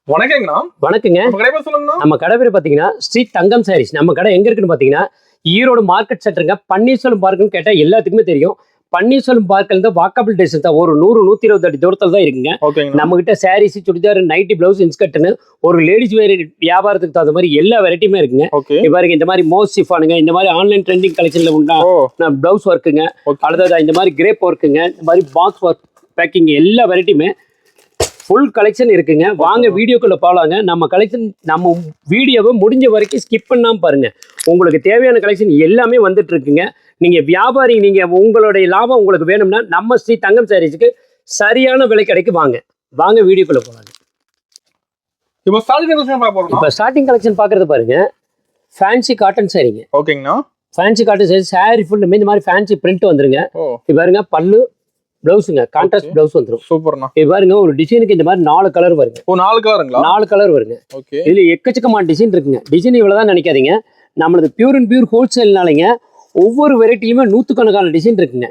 வணக்கங்கண்ணா. வணக்கங்க. நம்ம கடை பேர் பாத்தீங்கன்னா ஸ்ரீ தங்கம் சாரீஸ். நம்ம கடை எங்க இருக்குன்னு பாத்தீங்கன்னா ஈரோடு மார்க்கெட் சென்டருங்க. பன்னீர்செல்வம் பார்க்குன்னு கேட்டா எல்லாத்துக்குமே தெரியும். பன்னீர்செல்வம் பார்க்ல இருந்து வாக்கபிள் டிஸ்டன்ஸ் தான், ஒரு 100-120 அடி தூரத்துல தான் இருக்குங்க. நம்ம கிட்ட சாரீஸ், சுடிதார், நைட்டி, பிளவுஸ், இன்ஸ்கர்ட்னு ஒரு லேடிஸ் வேர் வியாபாரத்துக்கு தகுந்த மாதிரி எல்லா வெரைட்டியுமே இருக்குங்க. பாருங்க, இந்த மாதிரி மோஸ்ட் சிஃபானுங்க, இந்த மாதிரி ஆன்லைன் ட்ரெண்டிங் கலெக்ஷன்ல உண்டா பிளவுஸ் ஒர்க்குங்க, அடுத்தது இந்த மாதிரி கிரேப் ஒர்க்குங்க, இந்த மாதிரி பாக்ஸ் ஒர்க் பேக்கிங் எல்லா வெரைட்டியுமே ஃபுல் கலெக்ஷன் இருக்குங்க. வாங்க வீடியோக்குள்ள போகலாங்க. நம்ம கலெக்ஷன் நம்ம வீடியோவை முடிஞ்ச வரைக்கும் ஸ்கிப் பண்ணாமல் பாருங்க. உங்களுக்கு தேவையான கலெக்ஷன் எல்லாமே வந்துட்டு இருக்குங்க. நீங்க வியாபாரி, நீங்க உங்களுடைய லாபம் உங்களுக்கு வேணும்னா நம்ம ஸ்ரீ தங்கம் சாரீஸ்க்கு சரியான விலை கிடைக்கு. வாங்க வீடியோக்குள்ள போகலாங்க. இப்போ ஸ்டார்டிங் கலெக்ஷன் பார்க்கறது பாருங்க, ஃபேன்சி காட்டன் சாரீங்க. ஓகேங்கண்ணா. ஃபேன்சி காட்டன் சாரி, சாரி ஃபுல்லுமே இந்த மாதிரி ஃபேன்சி பிரிண்ட் வந்துருங்க. இப்போ பாருங்க, பல்லு பிளவுஸுங்க, கான்ட்ராஸ்ட் பிளவுஸ் வந்துரும். சூப்பர்ண்ணா. இது பாருங்க, ஒரு டிசைனுக்கு இந்த மாதிரி 4 கலர் வருங்க. 4 கலருங்களா? 4 கலர் வருங்க. ஓகே. இதுல எக்கச்சக்கமான டிசைன் இருக்குங்க. டிசைன் இவ்வளவுதான் நினைக்காதீங்க. நம்மளது பியூர் அண்ட் பியூர் ஹோல்சேல்னாலங்க ஒவ்வொரு வெரைட்டிலுமே 100கணக்கான டிசைன் இருக்குங்க.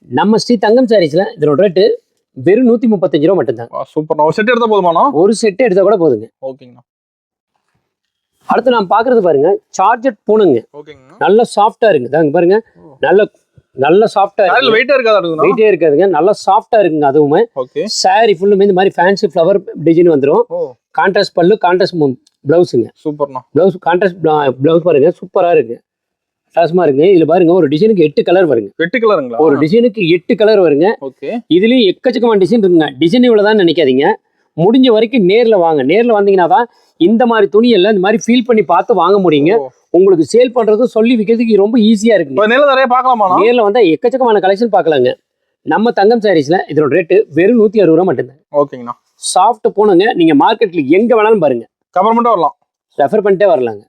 நம்ம ஸ்ரீ தங்கம் சாரீஸ்ல இதோட ரேட்டு வெறும் 135 ரூபா மட்டும்தான். சூப்பர்ண்ணா. ஒரு செட் எடுத்தா போதுமாண்ணா? ஒரு செட் எடுத்தா கூட போதுங்க. ஓகேங்கண்ணா. அடுத்து நான் பாக்குறது பாருங்க, சார்ஜட் பூணுங்க. ஓகேங்கண்ணா. நல்ல சாஃப்டா இருக்குங்க. தாங்க பாருங்க, நல்ல சாஃப்டா இருக்கு. வெயிட்டா இருக்காது? வெயிட்டே இருக்காதுங்க, நல்லா சாஃப்டா இருக்குங்க. அதுவுமே சாரி ஃபுல்லுமே இந்த மாதிரி ஃபேன்சி ஃப்ளவர் டிசைன் வந்துரும். கான்ட்ராஸ்ட் பல்லு, கான்ட்ராஸ்ட் பிளவுஸுங்க. சூப்பர்ண்ணா. பிளவுஸ் கான்ட்ராஸ்ட் பிளவுஸ் பாருங்க, சூப்பரா இருக்கு, டாஸ்மா இருக்கு. இதுல பாருங்க, ஒரு டிசைனுக்கு 8 கலர் வருங்க. 8 கலருங்களா? ஒரு டிசைனுக்கு 8 கலர் வருங்க. ஓகே. இதுலயும் எக்கச்சக்கமான டிசைன் இருக்குங்க. டிசைன் இவ்வளவுதான் நினைக்காதீங்க. முடிஞ்ச வரைக்கும் நேர்ல வாங்க. நேர்ல வந்தீங்கன்னா தான் இந்த மாதிரி துணி எல்லாம் இந்த மாதிரி ஃபீல் பண்ணி பார்த்து வாங்க முடியுங்க. உங்களுக்கு சேல் பண்றது, சொல்லி விற்கிறதுக்கு ரொம்ப ஈஸியா இருக்குங்க. நிறைய பார்க்கலாமா? நேர்ல வந்தா எக்கச்சக்கமான கலெக்ஷன் பார்க்கலாங்க. நம்ம தங்கம் சாரீஸ்ல இதோட ரேட்டு வெறும் 160 ரூபா மட்டும்தான். ஓகேங்கண்ணா. சாஃப்ட் போனுங்க. நீங்க மார்க்கெட்ல எங்க வேணாலும் பாருங்க, கவர்மெண்ட் வரலாம், ரெஃபர் பண்ணிட்டே வரலாங்க.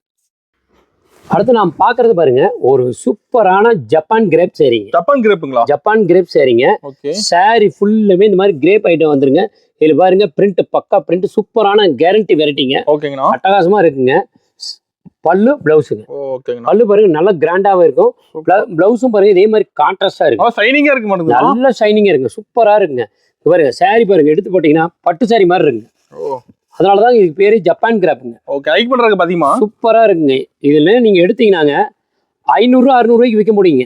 அடுத்து நாம் பாக்குறது பாருங்க, ஒரு சூப்பரான ஜப்பான் கிரேப் சாரீங்க. ஜப்பான் கிரேப்புங்களா? ஜப்பான் கிரேப் சாரீங்க. சாரி ஃபுல்லுமே இந்த மாதிரி கிரேப் ஐட்டம் வந்துருங்க. இதுல பாருங்க, பிரிண்ட் பக்கா பிரிண்ட், சூப்பரான கேரண்டி வெரைட்டிங்க. ஓகேங்கண்ணா. அட்டகாசமா இருக்குங்க. பல்லு பிளவுஸுங்க. ஓகேங்கண்ணா. பல்லு பாருங்க, நல்லா கிராண்டாவே இருக்கும். பிளவுஸும் பாருங்க இதே மாதிரி கான்ட்ராஸ்டா இருக்கு. ஷைனிங்கா இருக்கு மாட்டேங்குது. நல்ல ஷைனிங்கா இருக்குங்க, சூப்பரா இருக்குங்க. பாருங்க, சாரி பாருங்க, எடுத்து போட்டீங்கன்னா பட்டு சாரி மாதிரி இருக்குங்க. அதனாலதான் இதுக்கு பேரு ஜப்பான் கிராப்புங்க. ஓகே. ஹைக் பண்றதுக்கு பாத்தீங்களா சூப்பரா இருக்குங்க. இதுல நீங்க எடுத்தீங்கன்னாங்க 500-600 ரூபாய்க்கு விற்க முடியுங்க.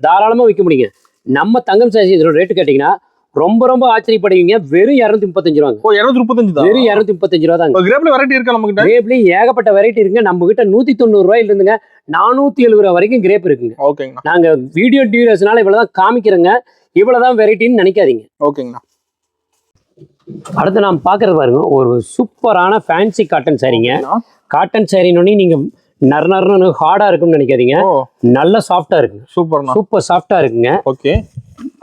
தாராளமா விற்க முடியுங்க. நம்ம தங்கம் சாரி இதோட ரேட்டு கேட்டீங்கன்னா ரொம்ப ரொம்ப ஆச்சரியப்படுவீங்க. வெறும் 235 ரூபாங்க. 235 தான். வெறும் 235 ரூபா தாங்க. கிரேப்ல வெரைட்டி இருக்கா நம்ம கிட்ட? கிரேப்ல ஏகப்பட்ட வெரைட்டி இருக்குங்க. நம்ம கிட்ட 190 ரூபாயில இருந்துங்க 470 ரூபா வரைக்கும் கிரேப் இருக்குங்க. ஓகேங்கண்ணா. நாங்க வீடியோ டியூரேஷனால இவ்வளவுதான் காமிக்கிறோங்க. இவ்வளவுதான் வெரைட்டின்னு நினைக்காதீங்க. ஓகேங்கண்ணா. அடுத்து நாம் பாக்குறது பாருங்க, ஒரு சூப்பரான ஃபேன்சி காட்டன் சாரீங்க. காட்டன் சாரின்னு நீங்க நர்னர்னு ஹார்டா இருக்கும்னு நினைக்காதீங்க. நல்ல சாஃப்டா இருக்குங்க. சூப்பர் சாஃப்டா இருக்குங்க. ஓகே.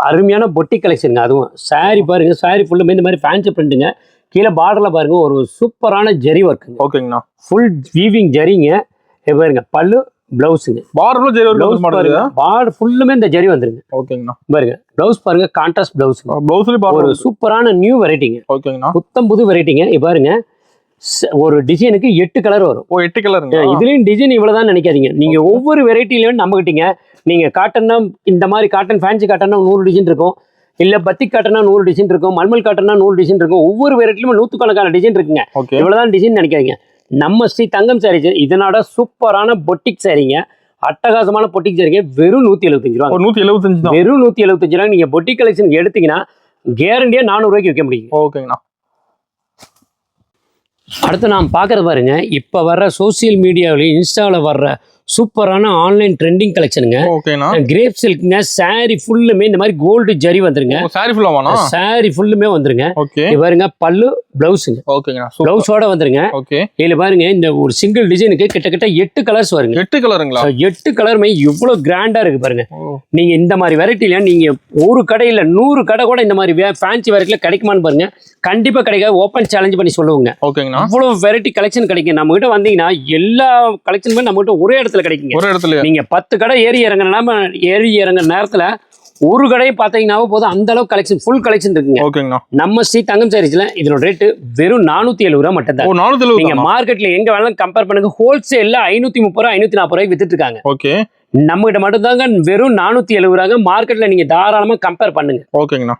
அருமையான பொட்டி கலெக்ஷனுங்க. அதுவும் சாரி பாருங்க, சாரி ஃபுல்லுமே இந்த மாதிரி ஃபேன்சி பிரிண்ட்டுங்க. கீழே பார்டர்ல பாருங்க, ஒரு சூப்பரான ஜரி ஒர்க்குங்க. ஓகேங்கண்ணா. ஃபுல் வீவிங் ஜரிங்க. பாருங்க, பல்லு பிளவுஸுங்க. பார்டர்ல ஜரி ஒர்க் மாடலுங்க. பார்டர் ஃபுல்லுமே இந்த ஜரி வந்துருங்க. ஓகேங்கண்ணா. பாருங்க, பிளவுஸ் பாருங்க, கான்ட்ராஸ்ட் பிளவுஸ். பிளவுஸ்ல ஒரு சூப்பரான நியூ வெரைட்டிங்க. ஓகேங்கண்ணா. புத்தம் புது வெரைட்டிங்க. பாருங்க, ஒரு டிசைனுக்கு 8 கலர் வரும். 8 கலருங்க. இதுலயும் டிசைன் இவ்வளவுதான் நினைக்காதீங்க. நீங்க ஒவ்வொரு வெரைட்டிலையும் நம்ம கிட்டீங்க. நீங்க காட்டன்னா இந்த மாதிரி காட்டன் ஃபேன்சி காட்டன்னா 100 டிசைன் இருக்கும். இல்ல பத்திக் காட்டன்னா 100 டிசைன் இருக்கும். மல்மல் காட்டன்னா 100 டிசைன் இருக்கும். ஒவ்வொரு வெரைட்டிலுமே 100கணக்கான டிசைன் இருக்குங்க. இவ்வளவுதான் டிசைன் நினைக்காதீங்க. நம்ம ஸ்ரீ தங்கம் சாரீஸ் இதனோட சூப்பரான பொட்டிக் சாரீங்க. அட்டகாசமான பொட்டிக் சாரீங்க. வெறும் 175 ரூபா. 175 தான். வெறும் 175 ரூபா. நீங்க பொட்டிக் கலெக்ஷன் எடுத்தீங்கன்னா கேரண்டியா 400 ரூபாய்க்கு விற்க முடியும். ஓகேங்கண்ணா. அடுத்து நாம் பார்க்கறது பாருங்க, இப்போ வர்ற சோசியல் மீடியாவிலையும் இன்ஸ்டாவில் வர்ற சூப்பரான ஆன்லைன் ட்ரெண்டிங் கலெக்ஷனுங்க. கிரேப் சில்க்ங்க. சாரி ஃபுல்லுமே இந்த மாதிரி கோல்டு ஜரி வந்துருங்க. சாரி ஃபுல்லுமே வந்துருங்க. பாருங்க, பல்லு பிளவுஸுங்க. பிளவுஸோட வந்துருங்க. இதுல பாருங்க, இந்த ஒரு சிங்கிள் டிசைனுக்கு கிட்டத்தட்ட 8 கலர்ஸ் வருங்க. 8 கலருங்களா? 8 கலருமே இவ்வளவு கிராண்டா இருக்கு பாருங்க. நீங்க இந்த மாதிரி வெரைட்டில நீங்க ஒரு கடையில 100 கடை கூட இந்த மாதிரி ஃபேன்சி வெரைட்டில கிடைக்குமான்னு பாருங்க. கண்டிப்பா கிடைக்காது. ஓப்பன் சேலஞ்ச் பண்ணி சொல்லுவாங்க. இவ்வளவு வெரைட்டி கலெக்ஷன் கிடைக்கும். நம்ம கிட்ட வந்தீங்கன்னா எல்லா கலெக்ஷனுமே நம்ம கிட்ட ஒரே இடத்துல கிடைக்குங்க. ஒரு இடத்துல நீங்க 10 கடை ஏறி இறங்குற நேரத்துல ஒரு கடையை பாத்தீங்கன்னா போதும். அந்த அளவுக்கு கலெக்ஷன், ஃபுல் கலெக்ஷன் இருக்குங்க. நம்ம ஸ்ரீ தங்கம் சாரீஸ்ல இதோட ரேட்டு வெறும் 470 ரூபா மட்டும் தான். நீங்க மார்க்கெட்ல எங்க வேணாலும் கம்பேர் பண்ணுங்க. ஹோல்சேல்ல 530 ரூபா 540 ரூபாய்க்கு வித்துட்டு இருக்காங்க. நம்ம கிட்ட மட்டும் தாங்க வெறும் 470 ரூபாங்க. மார்க்கெட்ல நீங்க தாராளமா கம்பேர் பண்ணுங்க. ஓகேங்கண்ணா.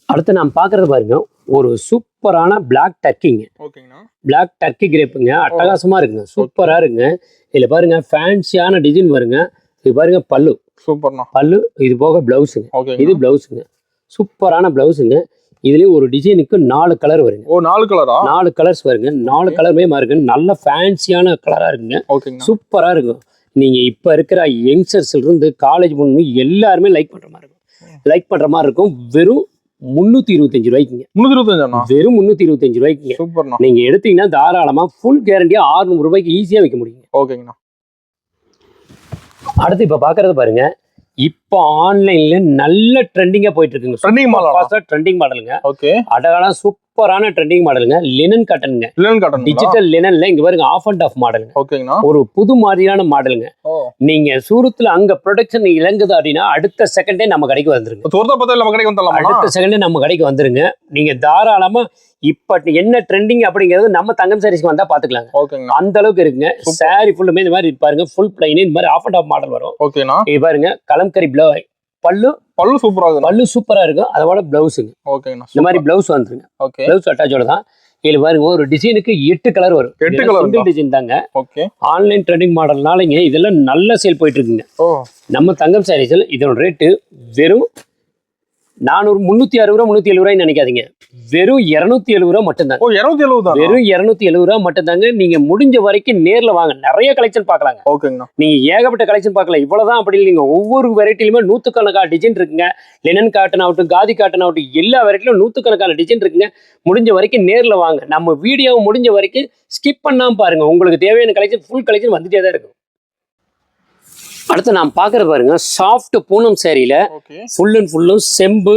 அடுத்து நாம் பாக்குறது பாருங்க, ஒரு சூப்பரான பிளாக் டர்க்கிங்க. ஓகேங்கண்ணா. பிளாக் டர்க்கி கிரேப்புங்க. அட்டகாசமா இருக்குங்க, சூப்பரா இருக்குங்க. இதுல பாருங்க ஃபேன்சியான டிசைன் வருங்க. இது பாருங்க பல்லு, சூப்பர்ண்ணா. பல்லு இது போக பிளவுஸுங்க. ஓகே, இது பிளவுஸுங்க, சூப்பரான பிளவுஸுங்க. இதுலயும் ஒரு டிசைனுக்கு 4 கலர் வருங்க. ஓ 4 கலரா? 4 கலர்ஸ் வருங்க. 4 கலருமே மாறுங்க. நல்ல ஃபேன்சியான கலரா இருக்குங்க. ஓகேங்கண்ணா. சூப்பரா இருக்கும். நீங்க இப்ப இருக்கிற யங்ஸ்டர்ஸ்ல இருந்து காலேஜ் பொண்ணு எல்லாருமே லைக் பண்ற மாதிரி இருக்கும். வெறும் 325 ரூபாய்க்குங்க. 325 வெறும் 325 ரூபாய்க்குங்க. சூப்பர்ண்ணா. நீங்க எடுத்தீங்கன்னா தாராளமா ஃபுல் கேரண்டியா 600 ரூபாய்க்கு ஈஸியா விற்க முடியுங்க. ஓகேங்கண்ணா. அடுத்து இப்ப பாக்குறது பாருங்க. இப்போ ஆன்லைன்ல நல்ல ட்ரெண்டிங்கா போயிட்டு இருக்குங்க. Trending model. ட்ரெண்டிங் மாடலுங்க. ஓகே. அழகான சூப்பரான ட்ரெண்டிங் மாடலுங்க. லினன் காட்டனுங்க. Linen cotton. டிஜிட்டல் லினன்ல இங்க பாருங்க ஆஃப் அண்ட் ஆஃப் மாடலுங்க. ஓகேங்கண்ணா. ஒரு புது மாதிரியான மாடலுங்க. நீங்க சூரத்ல அங்க ப்ரொடக்ஷன் இறங்குது அப்படின்னா அடுத்த செகண்டே நம்ம கடைக்கு வந்துருங்க. தோர்த்தா பார்த்தா நம்ம கடைக்கு வந்துடலாமா? அடுத்த செகண்டே நம்ம கடைக்கு வந்துருங்க. நீங்க தாராளமா இப்ப என்ன ட்ரெண்டிங் அப்படிங்கிறது நம்ம தங்கம் சாரீஸ்க்கு வந்தா பாத்துக்கலாங்க. ஓகேங்கண்ணா. அந்த அளவுக்கு இருக்குங்க. சாரி ஃபுல்லுமே இந்த மாதிரி பாருங்க, ஃபுல் பிளைன் இந்த மாதிரி ஆஃப் அண்ட் ஆஃப் மாடல் வரும். ஓகேண்ணா. இது பாருங்க கலம்கரி பல்லு சூப்பரா இருக்கு. பல்லு சூப்பரா இருக்கும். அதோட பிளவுஸுங்க. ஓகேண்ணா. இந்த மாதிரி பிளவுஸ் வந்துருங்க. ஓகே. பிளவுஸ் அட்டாச்சோட தான். இதுல பாருங்க ஒரு டிசைனுக்கு 8 கலர் வரும். 8 கலர் சிங்கிள் டிசைன் தாங்க. ஓகே. ஆன்லைன் ட்ரெண்டிங் மாடல்னாலங்க இதெல்லாம் நல்ல சேல் போயிட்டு இருக்குங்க. நம்ம தங்கம் சாரீஸ்ல இதோட ரேட்டு வெறும் 360 ரூபா 370 ரூபாய்ன்னு நினைக்காதீங்க. வெறும் 270 ரூபா மட்டும்தாங்க. ஓ 270 தான். வெறும் 270 ரூபா மட்டும்தாங்க. நீங்க முடிஞ்ச வரைக்கும் நேர்ல வாங்க, நிறைய கலெக்ஷன் பார்க்கலாங்க. ஓகேங்கண்ணா. நீங்க ஏகப்பட்ட கலெக்ஷன் பார்க்கலாம். இவ்வளவுதான் அப்படி இல்லைங்க. ஒவ்வொரு வெரைட்டிலுமே 100கணக்கான டிசைன் இருக்குங்க. லினன் காட்டன் ஆகட்டும், காதி காட்டன் ஆகட்டும், எல்லா வெரைட்டிலும் 100கணக்கான டிசைன் இருக்குங்க. முடிஞ்ச வரைக்கும் நேர்ல வாங்க. நம்ம வீடியோவை முடிஞ்ச வரைக்கும் ஸ்கிப் பண்ணாம பாருங்க. உங்களுக்கு தேவையான கலெக்ஷன் ஃபுல் கலெக்ஷன் வந்துட்டே தான் இருக்கும். அடுத்து நாம் பார்க்கறது பாருங்க, சாஃப்ட் பூனம் சாரியில ஃபுல் அண்ட் ஃபுல்லும் செம்பு,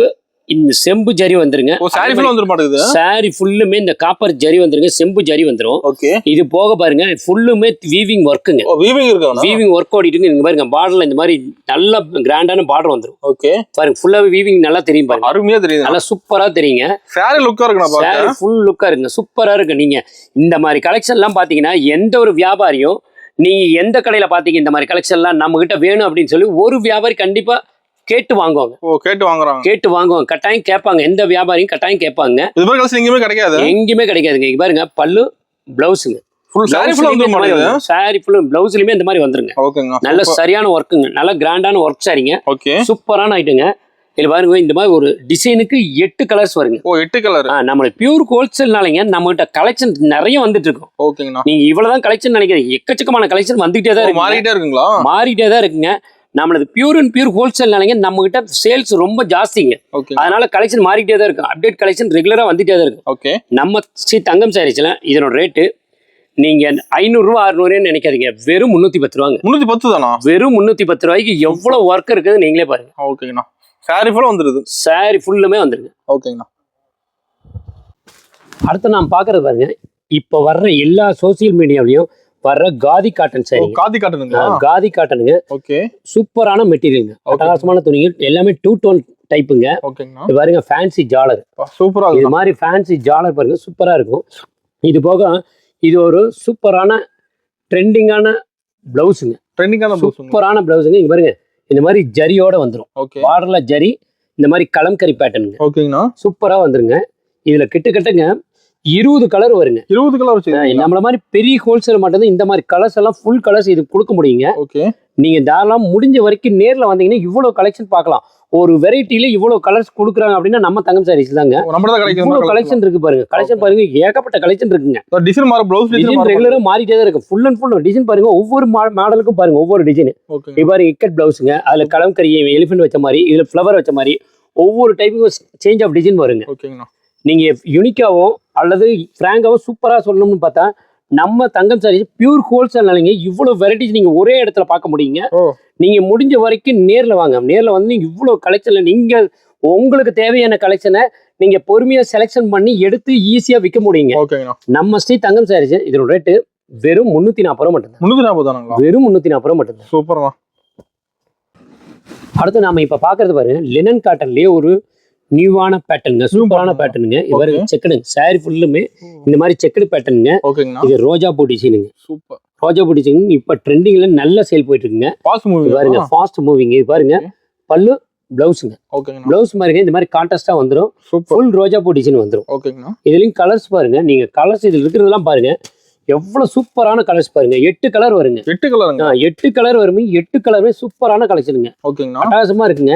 இந்த செம்பு ஜரி வந்துருங்க. சாரி ஃபுல் வந்துற மாட்டேங்குது. சாரி ஃபுல்லுமே இந்த காப்பர் ஜரி வந்துருங்க, செம்பு ஜரி வந்துரும். ஓகே. இது போக பாருங்க ஃபுல்லுமே வீவிங் ஒர்க்குங்க. வீவிங் இருக்கு. வீவிங் ஒர்க் ஓடிட்டுங்க. இங்க பாருங்க பார்டர்ல இந்த மாதிரி நல்ல கிராண்டான பார்டர் வந்துரும். ஓகே. பாருங்க ஃபுல்லாவே வீவிங் நல்லா தெரியும் பாருங்க. அருமையா தெரியுது. நல்லா சூப்பரா தெரியுங்க. சாரி லுக்கா இருக்குண்ணா பாருங்க. சாரி ஃபுல் லுக்கா இருக்குங்க. சூப்பரா இருக்கு. நீங்க இந்த மாதிரி கலெக்ஷன் எல்லாம் பாத்தீங்கன்னா எந்த ஒரு வியாபாரியும் நீங்க எந்த கடையில பாத்தீங்க இந்த மாதிரி கலெக்ஷன் எல்லாம் நம்ம கிட்ட வேணும் அப்படின்னு சொல்லி ஒரு வியாபாரி கண்டிப்பா கேட்டு வாங்குவாங்க. கேட்டு வாங்குறாங்க. கேட்டு வாங்குவாங்க. கட்டாயம் கேட்பாங்க. எந்த வியாபாரியும் கட்டாயம் கேட்பாங்க. இது மாதிரி கலெக்ஷன் எங்கேயுமே கிடைக்காது. எங்கேயுமே கிடைக்காதுங்க. இங்க பாருங்க பல்லு பிளவுஸுங்க. ஃபுல் சாரி ஃபுல் வந்து மாடல். சாரி ஃபுல் பிளவுஸ்லயுமே இந்த மாதிரி வந்துருங்க. ஓகேங்க. நல்ல சரியான ஒர்க்குங்க. நல்ல கிராண்டான ஒர்க் சாரிங்க. ஓகே. சூப்பரான ஐட்டங்க. இதுல பாருங்க இந்த மாதிரி ஒரு டிசைனுக்கு 8 கலர்ஸ் வருங்க. 8 கலர். நம்ம பியூர் ஹோல்சேல்னாலங்க நம்ம கிட்ட கலெக்ஷன் நிறைய வந்துட்டு இருக்கும். ஓகேங்கண்ணா. நீங்க இவ்வளவுதான் கலெக்ஷன் நினைக்கிறீங்க, எக்கச்சக்கமான கலெக்ஷன் வந்துட்டே தான் இருக்கு. மாறிட்டே இருக்குங்களா? மாறிட்டே தான் இருக்குங்க. நம்மளது பியூர் அண்ட் பியூர் ஹோல்சேல்னாலங்க நம்ம கிட்ட சேல்ஸ் ரொம்ப ஜாஸ்திங்க. அதனால கலெக்ஷன் மாறிட்டே தான் இருக்கும். அப்டேட் கலெக்ஷன் ரெகுலரா வந்துட்டே தான் இருக்கும். ஓகே. நம்ம ஸ்ரீ தங்கம் சாரீஸ்ல இதனோட ரேட்டு நீங்க 500 ரூபா 600 நினைக்காதீங்க. வெறும் 310 ரூபாங்க. 310 தானா? வெறும் 310 ரூபாய்க்கு எவ்வளவு ஒர்க் இருக்குது நீங்களே பாருங்க. ஓகேங்கண்ணா. சாரி ஃபுல்லா வந்துருது. சாரி ஃபுல்லுமே வந்துருங்க. ஓகேங்கண்ணா. அடுத்து நாம் பாக்குறது பாருங்க, இப்ப வர்ற எல்லா சோசியல் மீடியாவிலையும் வர்ற காதி காட்டன் சாரி. காதி காட்டனுங்க. காதி காட்டனுங்க. ஓகே. சூப்பரான மெட்டீரியலுங்க. அட்டகாசமான துணிகள் எல்லாமே 2 டோன் டைப்புங்க. ஓகேங்கண்ணா. இது பாருங்க ஃபேன்சி ஜாலர். சூப்பரா இருக்கு. இது மாதிரி ஃபேன்சி ஜாலர் பாருங்க சூப்பரா இருக்கும். இது போக இது ஒரு சூப்பரான ட்ரெண்டிங்கான பிளவுஸுங்க. ட்ரெண்டிங்கான சூப்பரான பிளவுஸுங்க. இங்க பாருங்க இந்த மாதிரி ஜரியோட வந்துரும். ஓகே. பார்டர்ல ஜரி இந்த மாதிரி கலம்கரி பேட்டர்னுங்க. ஓகேங்கண்ணா. சூப்பரா வந்துருங்க. இதுல கிட்டத்தட்டங்க 20 கலர் வருங்க. 20 கலர் வச்சு நம்மள மாதிரி பெரிய ஹோல்சேல் மட்டும்தான் இந்த மாதிரி கலர்ஸ் எல்லாம் ஃபுல் கலர்ஸ் இது கொடுக்க முடியுங்க. ஓகே. நீங்க தாராளம் முடிஞ்ச வரைக்கும் நேர்ல வந்தீங்கன்னா இவ்வளவு கலெக்ஷன் பார்க்கலாம். ஒரு வெரைட்டில இவ்வளவு கலர்ஸ் கொடுக்குறாங்க அப்படின்னா நம்ம தங்கம் சாரீஸ் தாங்க. இவ்வளவு கலெக்ஷன் இருக்கு பாருங்க. கலெக்ஷன் பாருங்க ஏகப்பட்ட கலெக்ஷன் இருக்குங்க. டிசைன் மாற பிளவுஸ் டிசைன் ரெகுலரா மாறிட்டே தான் இருக்கு. ஃபுல் அண்ட் ஃபுல் டிசைன் பாருங்க. ஒவ்வொரு மாடலுக்கும் பாருங்க ஒவ்வொரு டிசைன். இது பாருங்க இக்கட் பிளவுஸ்ங்க. அதுல கலம்கரி எலிஃபென்ட் வச்ச மாதிரி, இதுல ஃப்ளவர் வச்ச மாதிரி ஒவ்வொரு டைப்புக்கும் சேஞ்ச் ஆஃப் டிசைன் வருங்க. ஓகேங்கண்ணா. நீங்க யூனிக்காவும் அல்லது பிராங்காவும் சூப்பரா சொல்லணும்னு பார்த்தா நம்ம தங்கம் சாரீஸ் பியூர் ஹோல்சேல்னாலங்க இவ்வளவு வெரைட்டிஸ் நீங்க ஒரே இடத்துல பார்க்க முடியுங்க. நீங்க முடிஞ்ச வரைக்கும் நேர்ல வாங்க. நேர்ல வந்து நீங்க இவ்வளவு கலெக்ஷன்ல நீங்க உங்களுக்கு தேவையான கலெக்ஷனை நீங்க பொறுமையா செலக்ஷன் பண்ணி எடுத்து ஈஸியா விற்க முடியுங்க. நம்ம ஸ்ரீ தங்கம் சாரீஸ் இதோட ரேட்டு வெறும் 340 ரூபா மட்டும். 340 தானங்களா? வெறும் 340 ரூபா மட்டும். சூப்பர்மா. அடுத்து நாம இப்ப பாக்குறது பாருங்க, லினன் காட்டன்லயே ஒரு நியூவான பேட்டர்னுங்க. சூப்பரான பேட்டர்னுங்க. இவர் செக்குடுங்க. சாரி ஃபுல்லுமே இந்த மாதிரி செக்குடு பேட்டர்னுங்க. இது ரோஜா பூ டிசைனுங்க. சூப்பர். ரோஜா பூ டிசைன் இப்ப ட்ரெண்டிங்ல நல்ல சேல் போயிட்டு இருக்குங்க. பாருங்க ஃபாஸ்ட் மூவிங். இது பாருங்க பல்லு பிளவுஸுங்க. ஓகேங்கண்ணா. பிளவுஸ் பாருங்க இந்த மாதிரி கான்ட்ராஸ்டா வந்துடும். சூப்பர். ஃபுல் ரோஜா பூ டிசைன் வந்துடும். ஓகேங்கண்ணா. இதுலயும் கலர்ஸ் பாருங்க, நீங்க கலர்ஸ் இதுல இருக்கிறதெல்லாம் பாருங்க, எவ்வளவு சூப்பரான கலர்ஸ் பாருங்க. 8 கலர் வருங்க. 8 கலருங்க. 8 கலர் வருமே, 8 கலருமே சூப்பரான கலெக்ஷனுங்க. ஓகேங்கண்ணா. அட்டகாசமா இருக்குங்க.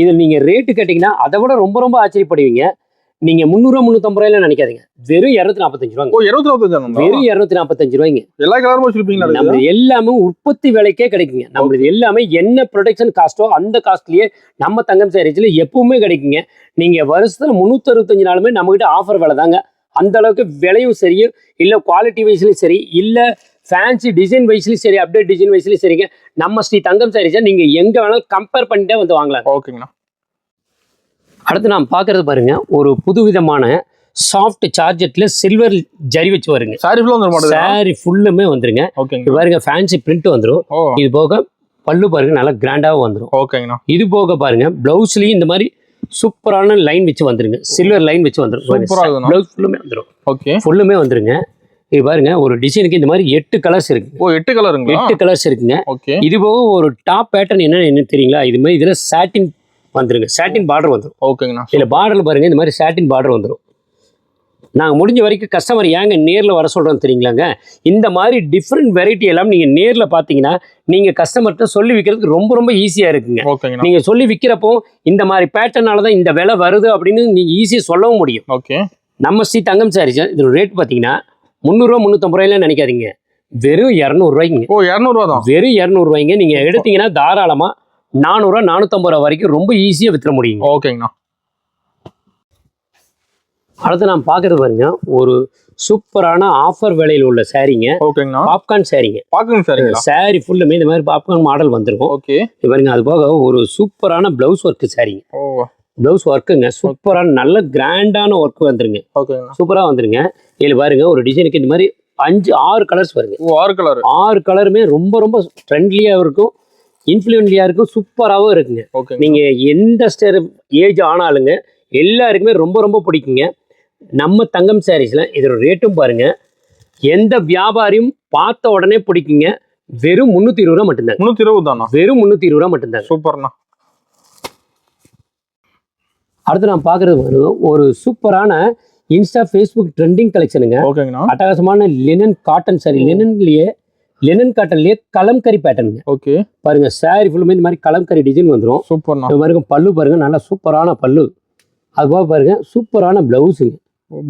இதில் நீங்க ரேட்டு கேட்டீங்கன்னா அதை விட ரொம்ப ரொம்ப ஆச்சரியப்படுவீங்க. நீங்க 300 350 ரூபாயில நினைக்காதீங்க, வெறும் 245 ரூபாங்க. ஓ 245 வெறும் 245 ரூபாய்ங்க. எல்லா கலரும் வச்சிருப்பீங்களா? நம்ம எல்லாமே உற்பத்தி விலைக்கே கிடைக்குங்க. நம்மளுது எல்லாமே என்ன ப்ரொடக்ஷன் காஸ்ட்டோ அந்த காஸ்ட்லயே நம்ம தங்கம் சாரீஸ்ல எப்பவுமே கிடைக்குங்க. நீங்க வருஷத்துல 365 நாளுமே நம்ம கிட்ட ஆஃபர் விலை தாங்க. அந்த அளவுக்கு விலையும் சரி, இல்ல குவாலிட்டி வைஸ்லயும் சரி, இல்ல ஃபேன்சி டிசைன் வைஸ்லயும் சரி, அப்டேட் டிசைன் வைஸ்லயும் சரிங்க. நம்ம ஸ்ரீ தங்கம் சாரீஸை நீங்க எங்க வேணாலும் கம்பேர் பண்ணிட்டே வந்து வாங்கலாம். ஓகேங்கண்ணா. அடுத்து நாம் பார்க்கறது பாருங்க, ஒரு புதுவிதமான சாஃப்ட் சார்ஜெட்ல சில்வர் ஜரி வச்சு வருங்க. சாரி ஃபுல்லா வந்துற மாட்டேங்குது. சாரி ஃபுல்லுமே வந்துருங்க. ஓகேங்க. இது பாருங்க ஃபேன்சி பிரிண்ட் வந்துரும். இது போக பல்லு பாருங்க நல்லா கிராண்டாவும் வந்துரும். ஓகேங்கண்ணா. இது போக பாருங்க பிளவுஸ்லயும் இந்த மாதிரி சூப்பரான லைன் வச்சு வந்துருங்க. சில்வர் லைன் வச்சு வந்துரும். பிளவுஸ் ஃபுல்லுமே வந்துரும். ஓகே, ஃபுல்லுமே வந்துருங்க. இது பாருங்க ஒரு டிசைனுக்கு இந்த மாதிரி 8 கலர்ஸ் இருக்கு. ஓ 8 கலருங்களா? 8 கலர்ஸ் இருக்குங்க. ஓகே. இது போக ஒரு டாப் பேட்டர்ன் என்ன தெரியுங்களா? இது மாதிரி இதுல சாட்டின் வந்துருங்க. சாட்டின் பார்டர் வந்துரும். ஓகேங்கண்ணா. இதுல பார்டர்ல பாருங்க இந்த மாதிரி சாட்டின் பார்டர் வந்துரும். நாங்க முடிஞ்ச வரைக்கும் கஸ்டமர் ஏங்க நேர்ல வர சொல்றோம் தெரியுங்களாங்க, இந்த மாதிரி டிஃப்ரெண்ட் வெரைட்டி எல்லாம் நீங்க நேர்ல பாத்தீங்கன்னா நீங்க கஸ்டமர்கிட்ட சொல்லி விற்கிறதுக்கு ரொம்ப ரொம்ப ஈஸியா இருக்குங்க. ஓகேங்கண்ணா. நீங்க சொல்லி விற்கிறப்போ இந்த மாதிரி பேட்டர்னால தான் இந்த விலை வருது அப்படின்னு நீங்க ஈஸியா சொல்லவும் முடியும். ஓகே. நம்ம ஸ்ரீ தங்கம் சாரீஸ் இதோட ரேட் பாத்தீங்கன்னா 300 ரூபா 350 ரூபாயில நினைக்காதீங்க, வெறும் 200 ரூபாய்ங்க. ஓ 200 ரூபா தான். வெறும் 200 ரூபாய்ங்க. நீங்க எடுத்தீங்கன்னா தாராளமா 400 ரூபா 450 ரூபா வரைக்கும் ரொம்ப ஈஸியா வித்துற முடியுங்க. ஓகேங்கண்ணா. அடுத்து நான் பாக்குறது பாருங்க, ஒரு சூப்பரான ஆஃபர் விலையில் உள்ள சாரீங்க. ஓகேங்கண்ணா. பாப்கார்ன் சாரீங்க. பாப்கார்ன் சாரீங்களா? சாரி ஃபுல்லுமே இந்த மாதிரி பாப்கார்ன் மாடல் வந்திருக்கும். ஓகே. இது பாருங்க, அது போக ஒரு சூப்பரான பிளவுஸ் ஒர்க் சாரீங்க. ஓ பிளவுஸ் ஒர்க்குங்க சூப்பரான நல்ல கிராண்டான ஒர்க் வந்துருங்க. ஓகேங்கண்ணா. சூப்பரா வந்துருங்க. இதுல பாருங்க ஒரு டிசைனுக்கு இந்த மாதிரி 6 கலர்ஸ் வருங்க. ஓ 6 கலர். 6 கலருமே ரொம்ப ரொம்ப ட்ரெண்ட்லியா இருக்கும், இன்ஃப்ளூயன்லியா இருக்கும், சூப்பராகவும் இருக்குங்க. ஓகே. நீங்க எந்த ஏஜ் ஆனாலுங்க எல்லாருக்குமே ரொம்ப ரொம்ப பிடிக்குங்க. நம்ம தங்கம் சாரீஸ்ல இதோட ரேட்டும் பாருங்க, எந்த வியாபாரியும் பார்த்த உடனே பிடிக்குங்க. வெறும் 320 ரூபா மட்டும்தாங்க. 320 தானா? வெறும் 320 ரூபா மட்டும்தாங்க. சூப்பர்ண்ணா. அடுத்து நான் பாக்குறது பாருங்க, ஒரு சூப்பரான இன்ஸ்டா ஃபேஸ்புக் ட்ரெண்டிங் கலெக்ஷனுங்க. ஓகேங்கண்ணா. அட்டகாசமான லினன் காட்டன் சாரி. லினன் காட்டன்லயே கலம்கரி பேட்டர்னுங்க. ஓகே. பாருங்க சாரி ஃபுல்லுமே இந்த மாதிரி கலம்கரி டிசைன் வந்துடும். சூப்பர்ண்ணா. இது பாருங்க பல்லு பாருங்க நல்லா சூப்பரான பல்லு. அது போக பாருங்க சூப்பரான பிளவுஸுங்க.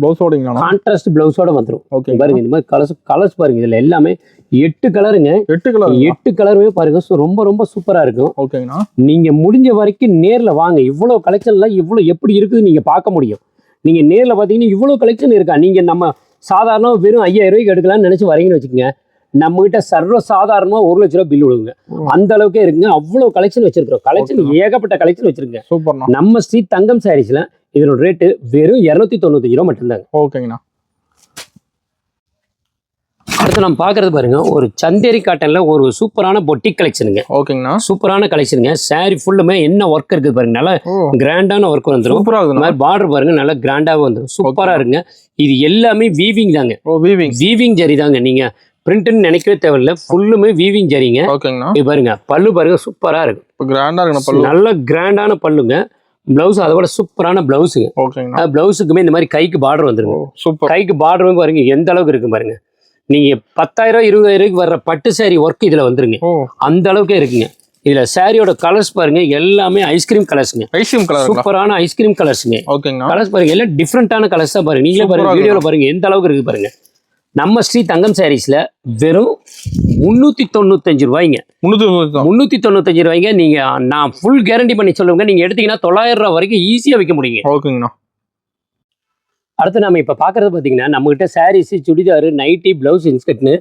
பிளவுஸோடங்களா? கான்ட்ராஸ்ட் பிளவுஸோட வந்துடும். ஓகே. பாருங்க இந்த மாதிரி கலர்ஸ் பாருங்க, இதுல எல்லாமே 8 கலருங்க. 8 கலர். 8 கலருமே பாருங்க ரொம்ப ரொம்ப சூப்பரா இருக்கும். ஓகேங்கண்ணா. நீங்க முடிஞ்ச வரைக்கும் நேர்ல வாங்க. இவ்வளவு கலெக்ஷன்லாம் இவ்வளவு எப்படி இருக்குது நீங்க பார்க்க முடியும். நீங்க நேர்ல பாத்தீங்கன்னா இவ்வளவு கலெக்ஷன் இருக்கா. நீங்க நம்ம சாதாரண வெறும் 5000 ரூபாய்க்கு எடுக்கலாம்னு நினைச்சு வரீங்கன்னு வச்சுக்கோங்க, நம்ம கிட்ட சர்வ சாதாரணமா 1 லட்ச ரூபாய் பில் விடுங்க. அந்த அளவுக்கே இருக்குங்க. அவ்வளவு கலெக்ஷன் வச்சிருக்கிறோம். கலெக்ஷன் ஏகப்பட்ட கலெக்ஷன் வச்சிருக்கேன். சூப்பர்ண்ணா. நம்ம ஸ்ரீ தங்கம் சாரீஸ்ல இதோட ரேட்டு வெறும் 295 ரூபா மட்டும்தாங்க. ஓகேங்கண்ணா. அடுத்து நம்ம பாக்குறது பாருங்க, ஒரு சந்தேரி காட்டன்ல ஒரு சூப்பரான பொட்டிக் கலெக்ஷனுங்க. ஓகேங்கண்ணா. சூப்பரான கலெக்ஷனுங்க. சாரி ஃபுல்லுமே என்ன ஒர்க் இருக்குது பாருங்க, நல்லா கிராண்டான ஒர்க் வந்துடும். பார்டர் பாருங்க நல்லா கிராண்டாவே வந்துடும். சூப்பரா இருக்குங்க. இது எல்லாமே வீவிங் தாங்க. வீவிங் ஜரி தாங்க. நீங்க பிரிண்ட்னு நினைக்கவே தேவையில்ல, ஃபுல்லுமே வீவிங் ஜரிங்க. ஓகேங்கண்ணா. இது பாருங்க பல்லு பாருங்க சூப்பரா இருக்கு. கிராண்டா இருக்கு. நல்ல கிராண்டான பல்லுங்க. பிளவுஸ் அதை விட சூப்பரான பிளவுஸுங்க. ஓகேங்கண்ணா. பிளவுஸுக்குமே இந்த மாதிரி கைக்கு பார்டர் வந்துருங்க. சூப்பர். கைக்கு பார்டருமே பாருங்க எந்த அளவுக்கு இருக்கு பாருங்க. நீங்க 10,000 20,000 வர்ற பட்டு சாரி ஒர்க் இதுல வந்துருங்க. அந்த அளவுக்கு இருக்குங்க. இதுல சாரியோட கலர்ஸ் பாருங்க எல்லாமே ஐஸ்கிரீம் கலர்ஸ்ங்க. Ice cream colour. சூப்பரான ஐஸ்கிரீம் கலர்ஸ்ங்க. ஓகேங்கண்ணா. கலர்ஸ் பாருங்க எல்லாம் டிஃப்ரெண்டான கலர்ஸ் தான் பாருங்க. நீங்களே பாருங்க வீடியோல பாருங்க எந்த அளவுக்கு இருக்கு பாருங்க. நம்ம ஸ்ரீ தங்கம் சாரீஸ்ல வெறும் 395 ரூபாய்ங்க. 395 ரூபாய்ங்க. நீங்க நான் ஃபுல் கேரண்டி பண்ணி சொல்லுங்க, நீங்க எடுத்தீங்கன்னா 900 ரூபாய் வரைக்கும் ஈஸியா விற்க முடியுங்க. ஓகேங்கண்ணா. அடுத்து நம்ம இப்ப பாக்குறது பாத்தீங்கன்னா நம்ம கிட்ட சாரீஸ், சுடிதார், நைட்டி, பிளவுஸ், இன்ஸ்கர்ட்னு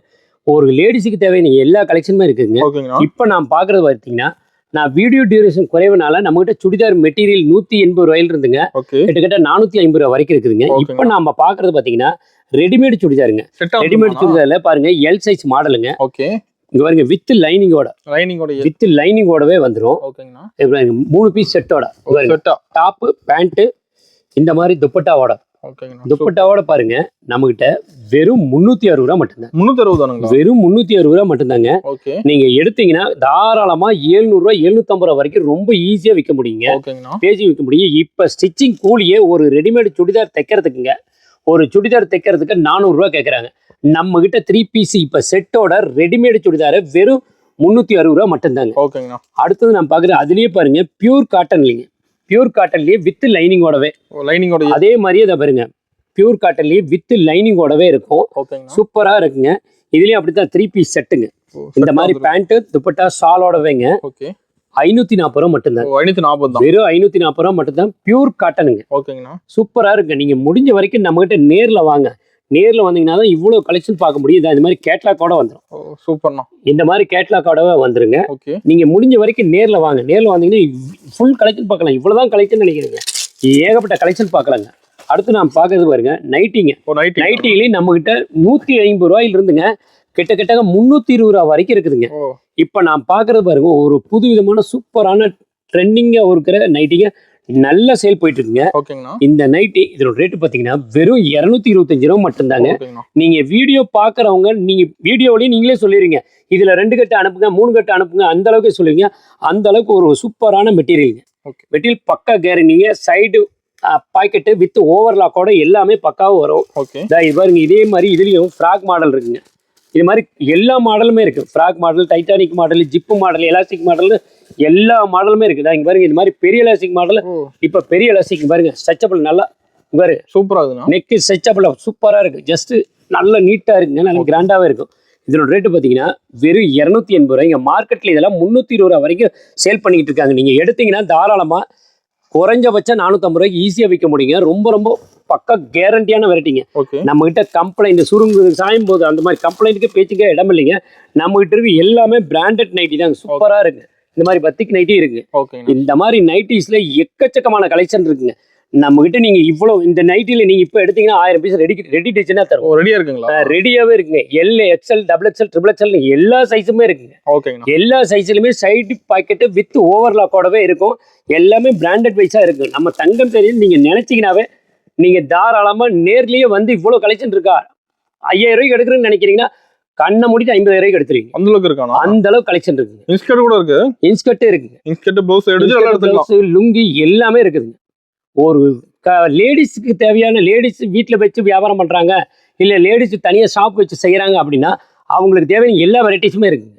ஒரு லேடிஸுக்கு தேவையான எல்லா கலெக்ஷனுமே இருக்குங்க. இப்ப நான் பாக்குறது பாத்தீங்கன்னா, நான் வீடியோ டியூரேஷன் குறைவுனால நம்ம கிட்ட சுடிதார் மெட்டீரியல் 180 ரூபாயில இருந்துங்க கிட்டத்தட்ட 450 ரூபாய் வரைக்கும் இருக்குதுங்க. இப்ப நம்ம பாக்குறது பாத்தீங்கன்னா ரெடிமேட் சுடிதாருங்க. ரெடிமேட் சுடிதார்ல பாருங்க எல் சைஸ் மாடலுங்க. இங்க பாருங்க வித் லைனிங்கோடவே வந்துடும். 3 பீஸ் செட்டோட டாப் பேண்ட் இந்த மாதிரி துப்பட்டாவோட ஓகேங்கண்ணா. துப்பட்டாவோட பாருங்க நம்ம கிட்ட வெறும் 360 ரூபா மட்டும்தான். 360 தானுங்களா? வெறும் 360 ரூபா மட்டும்தாங்க. ஓகே. நீங்க எடுத்தீங்கன்னா தாராளமா 700 ரூபா 750 ரூபா வரைக்கும் ரொம்ப ஈஸியா விற்க முடியுங்க. ஓகேங்கண்ணா. பேசி விற்க முடியும். இப்ப ஸ்டிச்சிங் கூலியே ஒரு ரெடிமேட் சுடிதார் தைக்கிறதுக்குங்க, ஒரு சுடிதார் தைக்கிறதுக்கு 400 ரூபா கேட்கறாங்க. நம்ம கிட்ட 3 பீஸ் இப்ப செட்டோட ரெடிமேட் சுடிதார வெறும் 360 ரூபா மட்டும்தாங்க. ஓகேங்கண்ணா. அடுத்தது நான் பாக்குறேன் அதுலயே பாருங்க பியூர் காட்டன் இல்லைங்க, பியூர் காட்டன்லயே வித் லைனிங்கோடவே, லைனிங்கோட அதே மாதிரியே இதை பாருங்க பியூர் காட்டன்லயே வித் லைனிங்கோடவே இருக்கும். ஓகேங்கண்ணா. சூப்பரா இருக்குங்க. இதுலயும் அப்படித்தான் 3 பீஸ் செட்டுங்க. இந்த மாதிரி பேண்ட் துப்பட்டா ஷாலோடவேங்க. ஓகே. 540 ரூபா மட்டும்தான். 540 தான். வெறும் 540 ரூபா மட்டும்தான் பியூர் காட்டனுங்க. ஓகேங்கண்ணா. சூப்பரா இருக்கு. நீங்க முடிஞ்ச வரைக்கும் நம்ம கிட்ட நேர்ல வாங்க. நேர்ல வந்தீங்கன்னா தான் இவ்வளவு கலெக்ஷன் பார்க்க முடியும். இந்த மாதிரி கேட்லாக்கோட வந்துடும். சூப்பர்ண்ணா. இந்த மாதிரி கேட்லாக்கோடவே வந்துருங்க. ஓகே. நீங்க முடிஞ்ச வரைக்கும் நேர்ல வாங்க. நேர்ல வந்தீங்கன்னா ஃபுல் கலெக்ஷன் பார்க்கலாம். இவ்வளவுதான் கலெக்ஷன் நினைக்கிறீங்க, ஏகப்பட்ட கலெக்ஷன் பார்க்கலாங்க. அடுத்து நான் பார்க்கறது பாருங்க நைட்டிங்க. நைட்டிலையும் நம்ம கிட்ட 150 ரூபாயில இருந்துங்க கிட்ட 320 ரூபா வரைக்கும் இருக்குதுங்க. இப்ப நான் பார்க்கறது பாருங்க ஒரு புது விதமான சூப்பரான ட்ரெண்டிங்கா இருக்கிற நைட்டிங்க நல்ல சேல் போயிட்டு இருக்குங்க. ஓகேங்கண்ணா. இந்த நைட்டி இதோட ரேட் பாத்தீங்கன்னா வெறும் 225 ரூபா மட்டும்தாங்க. நீங்க வீடியோ பாக்குறவங்க நீங்க வீடியோலயும் நீங்களே சொல்லிடுங்க இதுல 2 கட்டு அனுப்புங்க 3 கட்டு அனுப்புங்க, அந்த அளவுக்கு சொல்லுவீங்க. அந்த அளவுக்கு ஒரு சூப்பரான மெட்டீரியலுங்க. மெட்டீரியல் பக்கா கேரண்டிங்க. சைடு பாக்கெட்டு வித் ஓவர்லாக்கோட எல்லாமே பக்காவும் வரும். இது பாருங்க இதே மாதிரி இதுலயும் ஃப்ராக் மாடல் இருக்குங்க. இது மாதிரி எல்லா மாடலுமே இருக்கு. Frock model, Titanic model, zip model, elastic model, எல்லா மாடலுமே இருக்குதா. இங்க பாருங்க இது மாதிரி பெரிய எலாஸ்டிக் மாடல். இப்ப பெரிய எலாஸ்டிக் பாருங்க ஸ்ட்ரெச்சபிள் நல்லா பாரு சூப்பரா இருக்கு. நெக் ஸ்ட்ரெச்சபிள் சூப்பரா இருக்கு. ஜஸ்ட் நல்ல நீட்டா இருக்குங்க, நல்ல கிராண்டாவே இருக்கும். இதோட ரேட்டு பாத்தீங்கன்னா வெறும் 280 ரூபாய். இங்க மார்க்கெட்ல இதெல்லாம் 320 ரூபா வரைக்கும் சேல் பண்ணிக்கிட்டு இருக்காங்க. நீங்க எடுத்தீங்கன்னா தாராளமா குறைஞ்சபட்சம் 450 ரூபாய்க்கு ஈஸியா விற்க முடியுங்க. ரொம்ப ரொம்ப பக்கா கேரண்டியான வெரைட்டிங்க. நம்ம கிட்ட கம்ப்ளைண்ட் சுருங்கு சாயும் போது அந்த மாதிரி கம்ப்ளைண்ட்டுக்கு பேச்சுக்க இடம் இல்லைங்க. நம்ம கிட்ட இருக்கு எல்லாமே பிராண்டட் நைட்டி தாங்க. சூப்பரா இருக்கு. இந்த மாதிரி பத்திக் நைட்டி இருக்கு. இந்த மாதிரி நைட்டிஸ்ல எக்கச்சக்கமான கலெக்ஷன் இருக்குங்க நம்ம கிட்ட. நீங்க இவ்வளவு இந்த நைட்டில நீங்க இப்ப எடுத்தீங்கன்னா 1000 பீஸ் ரெடி டிசைனா தரும். ரெடியா இருக்குங்களா? ரெடியாவே இருக்குங்க. L, XL, double XL, triple XL எல்லா சைஸுமே இருக்குங்க. எல்லா சைஸ்லயுமே சைடு பாக்கெட் வித் ஓவர்லாக்கோடவே இருக்கும். எல்லாமே பிராண்டட் வைஸா இருக்கு. நம்ம தங்கம் தெரியும் நீங்க நினைச்சீங்கன்னாவே நீங்க தாராளமா நேர்லயே வந்து இவ்வளவு கலெக்ஷன் இருக்கா 5000 ரூபாய்க்கு எடுக்கிறேன்னு நினைக்கிறீங்கன்னா கண்ணை மூடிட்டு 50,000 ரூபாய்க்கு எடுத்துருவீங்க. அந்த அளவுக்கு இருக்கானா? அந்த அளவுக்கு கலெக்ஷன் இருக்குங்க. இன்ஸ்கர்ட் கூட இருக்கு. இன்ஸ்கர்ட் இருக்குங்க. இன்ஸ்கர்ட் ப்ளவுஸ் எடுத்து எல்லாம் எடுத்துக்கலாம். லுங்கி எல்லாமே இருக்குதுங்க. ஒரு லேடிஸ்க்கு தேவையான லேடிஸ் வீட்டில் வச்சு வியாபாரம் பண்றாங்க, இல்ல லேடிஸ் தனியா ஷாப் வச்சு செய்யறாங்க அப்படின்னா அவங்களுக்கு தேவையான எல்லா வெரைட்டிஸுமே இருக்குங்க.